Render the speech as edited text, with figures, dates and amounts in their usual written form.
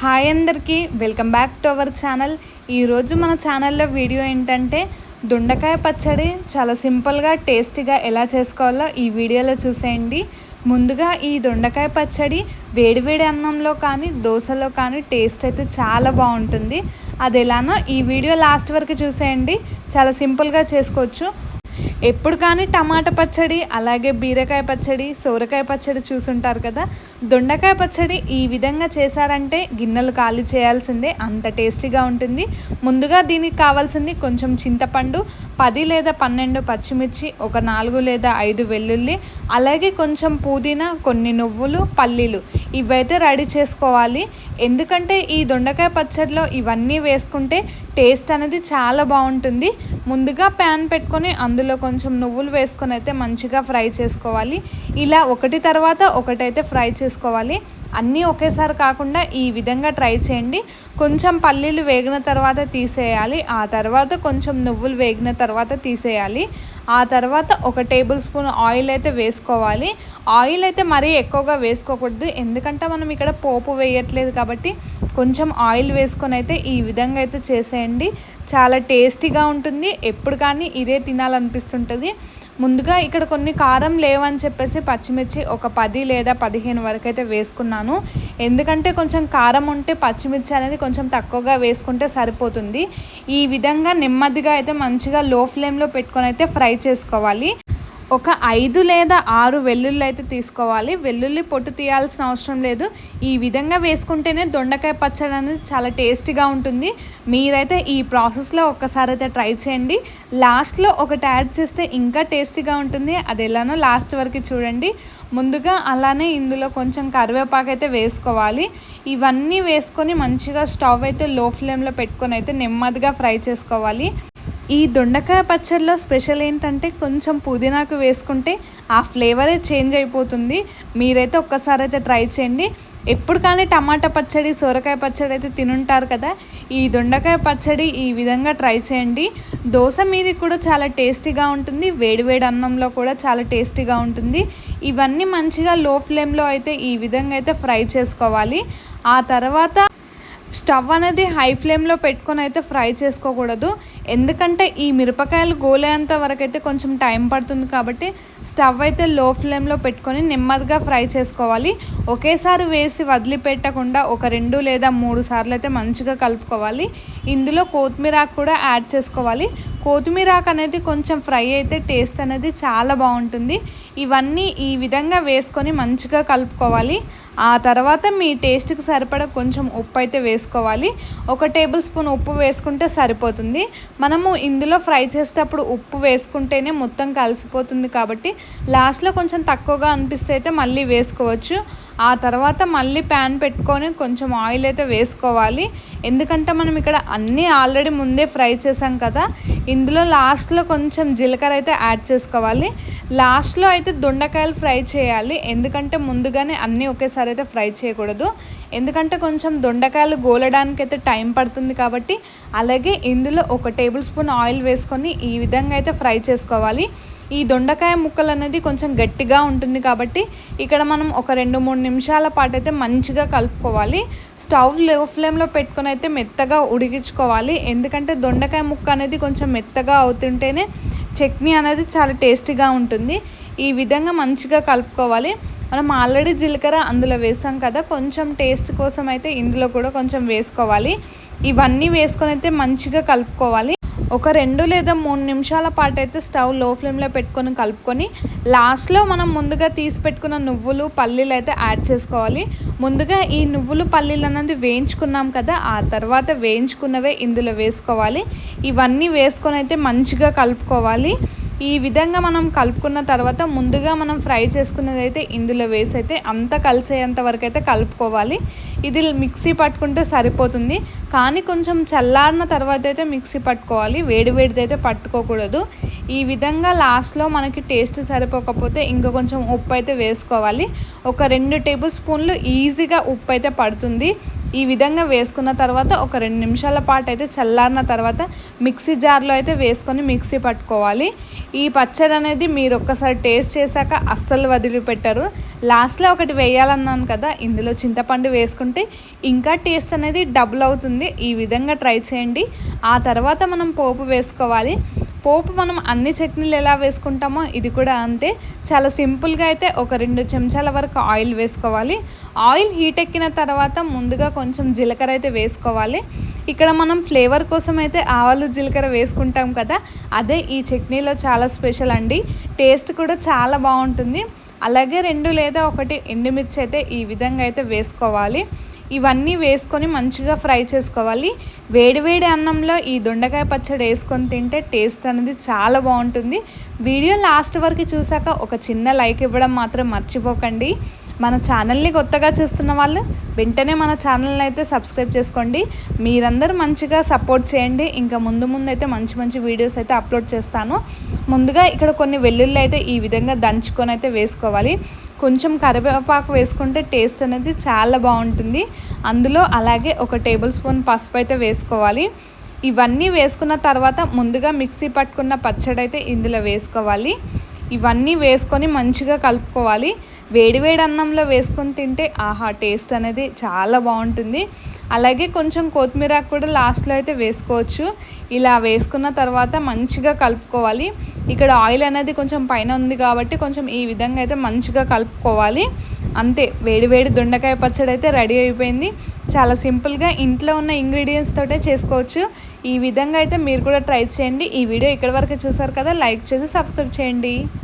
Hi అందరికీ welcome back to our channel. ఈరోజు మన ఛానల్లో వీడియో ఏంటంటే దొండకాయ పచ్చడి చాలా సింపుల్గా టేస్టీగా ఎలా చేసుకోవాలో ఈ వీడియోలో చూసేయండి. ముందుగా ఈ దొండకాయ పచ్చడి వేడివేడి అన్నంలో కానీ దోశలో కానీ టేస్ట్ అయితే చాలా బాగుంటుంది. అది ఎలానో ఈ వీడియో లాస్ట్ వరకు చూసేయండి. చాలా సింపుల్గా చేసుకోవచ్చు. ఎప్పుడు కానీ టమాటా పచ్చడి, అలాగే బీరకాయ పచ్చడి, సోరకాయ పచ్చడి చూసుంటారు కదా. దొండకాయ పచ్చడి ఈ విధంగా చేశారంటే గిన్నెలు ఖాళీ చేయాల్సిందే, అంత టేస్టీగా ఉంటుంది. ముందుగా దీనికి కావాల్సింది కొంచెం చింతపండు, 10 లేదా 12 పచ్చిమిర్చి, ఒక 4 లేదా 5 వెల్లుల్లి, అలాగే కొంచెం పుదీనా, కొన్ని నువ్వులు, పల్లీలు ఇవైతే రెడీ చేసుకోవాలి. ఎందుకంటే ఈ దొండకాయ పచ్చడిలో ఇవన్నీ వేసుకుంటే టేస్ట్ అనేది చాలా బాగుంటుంది. ముందుగా ప్యాన్ పెట్టుకొని అందులో కొంచెం నువ్వులు వేసుకొని అయితే మంచిగా ఫ్రై చేసుకోవాలి. ఇలా ఒకటి తర్వాత ఒకటైతే ఫ్రై చేసుకోవాలి. అన్నీ ఒకేసారి కాకుండా ఈ విధంగా ట్రై చేయండి. కొంచెం పల్లీలు వేగిన తర్వాత తీసేయాలి. ఆ తర్వాత కొంచెం నువ్వులు వేగిన తర్వాత తీసేయాలి. ఆ తర్వాత 1 టేబుల్ స్పూన్ ఆయిల్ అయితే వేసుకోవాలి. ఆయిల్ అయితే మరీ ఎక్కువగా వేసుకోకూడదు, ఎందుకంటే మనం ఇక్కడ పోపు వేయట్లేదు కాబట్టి కొంచెం ఆయిల్ వేసుకొని అయితే ఈ విధంగా అయితే చేసేయండి. చాలా టేస్టీగా ఉంటుంది. ఎప్పుడు కానీ ఇదే తినాలనిపిస్తుంటుంది. ముందుగా ఇక్కడ కొన్ని కారం లేవని చెప్పేసి పచ్చిమిర్చి ఒక 10 లేదా 15 వరకు అయితే వేసుకున్నాను. ఎందుకంటే కొంచెం కారం ఉంటే పచ్చిమిర్చి అనేది కొంచెం తక్కువగా వేసుకుంటే సరిపోతుంది. ఈ విధంగా నెమ్మదిగా అయితే మంచిగా లో ఫ్లేమ్లో పెట్టుకొని అయితే ఫ్రై చేసుకోవాలి. ఒక 5 లేదా 6 వెల్లుల్లి అయితే తీసుకోవాలి. వెల్లుల్లి పొట్టు తీయాల్సిన అవసరం లేదు. ఈ విధంగా వేసుకుంటేనే దొండకాయ పచ్చడి అనేది చాలా టేస్టీగా ఉంటుంది. మీరైతే ఈ ప్రాసెస్లో ఒక్కసారి అయితే ట్రై చేయండి. లాస్ట్లో ఒకటి యాడ్ చేస్తే ఇంకా టేస్టీగా ఉంటుంది. అది ఎలానో లాస్ట్ వరకు చూడండి. ముందుగా అలానే ఇందులో కొంచెం కరివేపాకు అయితే వేసుకోవాలి. ఇవన్నీ వేసుకొని మంచిగా స్టవ్ అయితే లో ఫ్లేమ్లో పెట్టుకొని అయితే నెమ్మదిగా ఫ్రై చేసుకోవాలి. ఈ దొండకాయ పచ్చడిలో స్పెషల్ ఏంటంటే కొంచెం పుదీనాకు వేసుకుంటే ఆ ఫ్లేవరే చేంజ్ అయిపోతుంది. మీరైతే ఒక్కసారి అయితే ట్రై చేయండి. ఎప్పుడు కానీ టమాటా పచ్చడి, సొరకాయ పచ్చడి అయితే తినుంటారు కదా. ఈ దొండకాయ పచ్చడి ఈ విధంగా ట్రై చేయండి. దోశ మీది కూడా చాలా టేస్టీగా ఉంటుంది. వేడివేడి అన్నంలో కూడా చాలా టేస్టీగా ఉంటుంది. ఇవన్నీ మంచిగా లో ఫ్లేమ్లో అయితే ఈ విధంగా అయితే ఫ్రై చేసుకోవాలి. ఆ తర్వాత స్టవ్ అనేది హై ఫ్లేమ్లో పెట్టుకొని అయితే ఫ్రై చేసుకోకూడదు. ఎందుకంటే ఈ మిరపకాయలు గోలేంత వరకు అయితే కొంచెం టైం పడుతుంది కాబట్టి స్టవ్ అయితే లో ఫ్లేమ్లో పెట్టుకొని నెమ్మదిగా ఫ్రై చేసుకోవాలి. ఒకేసారి వేసి వదిలిపెట్టకుండా ఒక 2 లేదా 3 సార్లు అయితే మంచిగా కలుపుకోవాలి. ఇందులో కొత్తిమీర కూడా యాడ్ చేసుకోవాలి. కొత్తిమీర అనేది కొంచెం ఫ్రై అయితే టేస్ట్ అనేది చాలా బాగుంటుంది. ఇవన్నీ ఈ విధంగా వేసుకొని మంచిగా కలుపుకోవాలి. ఆ తర్వాత మీ టేస్ట్కి సరిపడా కొంచెం ఉప్పు అయితే వేసుకోవాలి. 1 టేబుల్ స్పూన్ ఉప్పు వేసుకుంటే సరిపోతుంది. మనము ఇందులో ఫ్రై చేసేటప్పుడు ఉప్పు వేసుకుంటేనే మొత్తం కలిసిపోతుంది కాబట్టి లాస్ట్లో కొంచెం తక్కువగా అనిపిస్తే అయితే మళ్ళీ వేసుకోవచ్చు. ఆ తర్వాత మళ్ళీ ప్యాన్ పెట్టుకొని కొంచెం ఆయిల్ అయితే వేసుకోవాలి. ఎందుకంటే మనం ఇక్కడ అన్నీ ఆల్రెడీ ముందే ఫ్రై చేసాం కదా. ఇందులో లాస్ట్లో కొంచెం జీలకర్ర అయితే యాడ్ చేసుకోవాలి. లాస్ట్లో అయితే దొండకాయలు ఫ్రై చేయాలి. ఎందుకంటే ముందుగానే అన్నీ ఒకేసారి అయితే ఫ్రై చేయకూడదు. ఎందుకంటే కొంచెం దొండకాయలు గోలడానికి అయితే టైం పడుతుంది కాబట్టి. అలాగే ఇందులో 1 టేబుల్ స్పూన్ ఆయిల్ వేసుకొని ఈ విధంగా అయితే ఫ్రై చేసుకోవాలి. ఈ దొండకాయ ముక్కలు అనేది కొంచెం గట్టిగా ఉంటుంది కాబట్టి ఇక్కడ మనం ఒక 2-3 నిమిషాల పాటు అయితే మంచిగా కలుపుకోవాలి. స్టవ్ లో ఫ్లేమ్లో పెట్టుకొని అయితే మెత్తగా ఉడికించుకోవాలి. ఎందుకంటే దొండకాయ ముక్క అనేది కొంచెం మెత్తగా అవుతుంటేనే చట్నీ అనేది చాలా టేస్టీగా ఉంటుంది. ఈ విధంగా మంచిగా కలుపుకోవాలి. మనం ఆల్రెడీ జీలకర్ర అందులో వేసాం కదా, కొంచెం టేస్ట్ కోసం అయితే ఇందులో కూడా కొంచెం వేసుకోవాలి. ఇవన్నీ వేసుకొని అయితే మంచిగా కలుపుకోవాలి. ఒక 2 లేదా 3 నిమిషాల పాటు అయితే స్టవ్ లో ఫ్లేమ్లో పెట్టుకొని కలుపుకొని లాస్ట్లో మనం ముందుగా తీసి పెట్టుకున్న నువ్వులు, పల్లీలు అయితే యాడ్ చేసుకోవాలి. ముందుగా ఈ నువ్వులు, పల్లీలు అనేది వేయించుకున్నాం కదా, ఆ తర్వాత వేయించుకున్నవే ఇందులో వేసుకోవాలి. ఇవన్నీ వేసుకొని అయితే మంచిగా కలుపుకోవాలి. ఈ విధంగా మనం కలుపుకున్న తర్వాత ముందుగా మనం ఫ్రై చేసుకున్నది అయితే ఇందులో వేసి అయితే అంతా కలిసేంత వరకు అయితే కలుపుకోవాలి. ఇది మిక్సీ పట్టుకుంటే సరిపోతుంది, కానీ కొంచెం చల్లారిన తర్వాత అయితే మిక్సీ పట్టుకోవాలి. వేడివేడిది అయితే పట్టుకోకూడదు. ఈ విధంగా లాస్ట్లో మనకి టేస్ట్ సరిపోకపోతే ఇంకా కొంచెం ఉప్పు అయితే వేసుకోవాలి. ఒక 2 టేబుల్ స్పూన్లు ఈజీగా ఉప్పు అయితే పడుతుంది. ఈ విధంగా వేసుకున్న తర్వాత ఒక 2 నిమిషాల పాటు అయితే చల్లారిన తర్వాత మిక్సీ జార్లో అయితే వేసుకొని మిక్సీ పట్టుకోవాలి. ఈ పచ్చడి అనేది మీరు ఒక్కసారి టేస్ట్ చేశాక అస్సలు వదిలిపెట్టరు. లాస్ట్లో ఒకటి వేయాలన్నాను కదా, ఇందులో చింతపండు వేసుకుంటే ఇంకా టేస్ట్ అనేది డబుల్ అవుతుంది. ఈ విధంగా ట్రై చేయండి. ఆ తర్వాత మనం పోపు వేసుకోవాలి. పోపు మనం అన్ని చట్నీలు ఎలా వేసుకుంటామో ఇది కూడా అంతే. చాలా సింపుల్గా అయితే ఒక 2 చెంచాల వరకు ఆయిల్ వేసుకోవాలి. ఆయిల్ హీట్ ఎక్కిన తర్వాత ముందుగా కొంచెం జీలకర్ర అయితే వేసుకోవాలి. ఇక్కడ మనం ఫ్లేవర్ కోసం అయితే ఆవాలు జీలకర్ర వేసుకుంటాం కదా, అదే ఈ చట్నీలో చాలా స్పెషల్ అండి. టేస్ట్ కూడా చాలా బాగుంటుంది. అలాగే 2 లేదా 1 ఎండుమిర్చి అయితే ఈ విధంగా అయితే వేసుకోవాలి. ఇవన్నీ వేసుకొని మంచిగా ఫ్రై చేసుకోవాలి. వేడివేడి అన్నంలో ఈ దొండకాయ పచ్చడి వేసుకొని తింటే టేస్ట్ అనేది చాలా బాగుంటుంది. వీడియో లాస్ట్ వరకు చూసాక ఒక చిన్న లైక్ ఇవ్వడం మాత్రం మర్చిపోకండి. మన ఛానల్ని కొత్తగా చూస్తున్న వాళ్ళు వెంటనే మన ఛానల్ని అయితే సబ్స్క్రైబ్ చేసుకోండి. మీరందరూ మంచిగా సపోర్ట్ చేయండి. ఇంకా ముందు అయితే మంచి వీడియోస్ అయితే అప్లోడ్ చేస్తాను. ముందుగా ఇక్కడ కొన్ని వెల్లుల్లి అయితే ఈ విధంగా దంచుకొని అయితే వేసుకోవాలి. కొంచెం కరివేపాకు వేసుకుంటే టేస్ట్ అనేది చాలా బాగుంటుంది. అందులో అలాగే 1 టేబుల్ స్పూన్ పసుపు అయితే వేసుకోవాలి. ఇవన్నీ వేసుకున్న తర్వాత ముందుగా మిక్సీ పట్టుకున్న పచ్చడి అయితే ఇందులో వేసుకోవాలి. ఇవన్నీ వేసుకొని మంచిగా కలుపుకోవాలి. వేడివేడి అన్నంలో వేసుకొని తింటే ఆహా టేస్ట్ అనేది చాలా బాగుంటుంది. అలాగే కొంచెం కొత్తిమీర కూడా లాస్ట్లో అయితే వేసుకోవచ్చు. ఇలా వేసుకున్న తర్వాత మంచిగా కలుపుకోవాలి. ఇక్కడ ఆయిల్ అనేది కొంచెం పైన ఉంది కాబట్టి కొంచెం ఈ విధంగా అయితే మంచిగా కలుపుకోవాలి. అంతే, వేడివేడి దొండకాయ పచ్చడి అయితే రెడీ అయిపోయింది. చాలా సింపుల్గా ఇంట్లో ఉన్న ఇంగ్రీడియంట్స్ తోటే చేసుకోవచ్చు. ఈ విధంగా అయితే మీరు కూడా ట్రై చేయండి. ఈ వీడియో ఇక్కడ వరకు చూసారు కదా, లైక్ చేసి సబ్స్క్రైబ్ చేయండి.